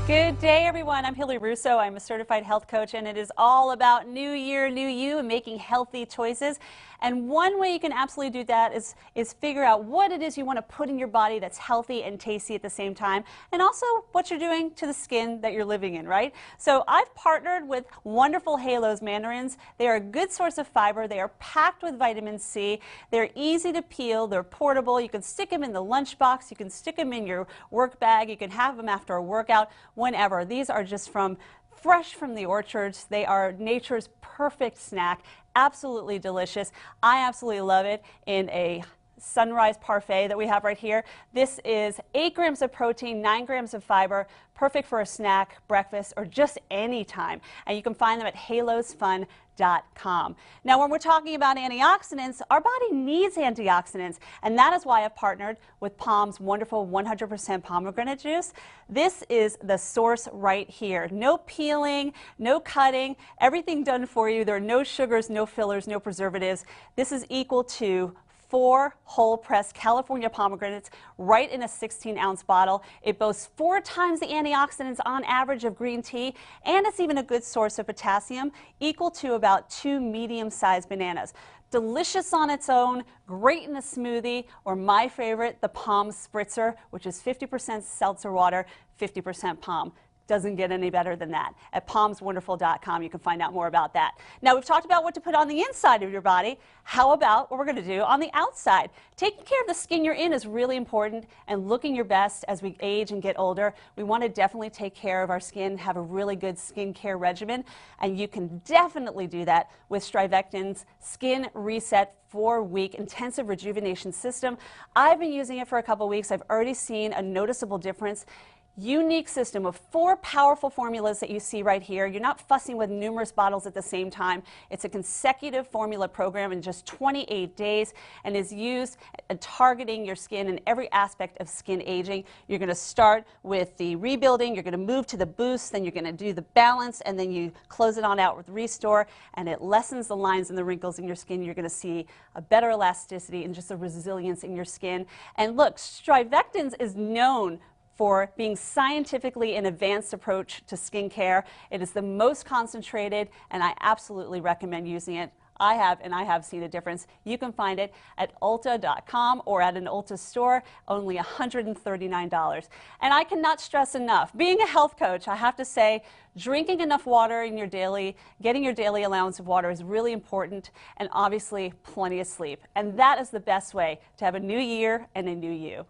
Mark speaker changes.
Speaker 1: Good day, everyone. I'm Hilary Russo. I'm a certified health coach, and it is all about new year, new you, and making healthy choices. And one way you can absolutely do that is figure out what it is you want to put in your body that's healthy and tasty at the same time, and also what you're doing to the skin that you're living in, right? So I've partnered with wonderful Halos mandarins. They are a good source of fiber. They are packed with vitamin C. They're easy to peel. They're portable. You can stick them in the lunchbox. You can stick them in your work bag. You can have them after a workout. Whenever. These are just fresh from the orchards. They are nature's perfect snack. Absolutely delicious. I absolutely love it in a sunrise parfait that we have right here. This is 8 grams of protein, 9 grams of fiber, perfect for a snack, breakfast, or just any time. And you can find them at halosfun.com. Now, when we're talking about antioxidants, our body needs antioxidants, and that is why I've partnered with Palm's wonderful 100% pomegranate juice. This is the source right here. No peeling, no cutting, everything done for you. There are no sugars, no fillers, no preservatives. This is equal to 4 whole-pressed California pomegranates right in a 16-ounce bottle. It boasts 4 times the antioxidants on average of green tea, and it's even a good source of potassium, equal to about 2 medium-sized bananas. Delicious on its own, great in a smoothie, or my favorite, the Palm Spritzer, which is 50% seltzer water, 50% Palm. Doesn't get any better than that. At palmswonderful.com, you can find out more about that. Now, we've talked about what to put on the inside of your body. How about what we're going to do on the outside? Taking care of the skin you're in is really important, and looking your best as we age and get older. We want to definitely take care of our skin, have a really good skincare regimen, and you can definitely do that with Strivectin's Skin Reset 4-week intensive rejuvenation system. I've been using it for a couple weeks. I've already seen a noticeable difference. Unique system of 4 powerful formulas that you see right here. You're not fussing with numerous bottles at the same time. It's a consecutive formula program in just 28 days and is used at targeting your skin in every aspect of skin aging. You're going to start with the rebuilding, you're going to move to the boost, then you're going to do the balance, and then you close it on out with restore, and it lessens the lines and the wrinkles in your skin. You're going to see a better elasticity and just a resilience in your skin. And look, Strivectin's is known for being scientifically an advanced approach to skincare. It is the most concentrated, and I absolutely recommend using it. I have seen a difference. You can find it at Ulta.com or at an Ulta store, only $139. And I cannot stress enough, being a health coach, I have to say, drinking enough water in your getting your daily allowance of water is really important, and obviously plenty of sleep. And that is the best way to have a new year and a new you.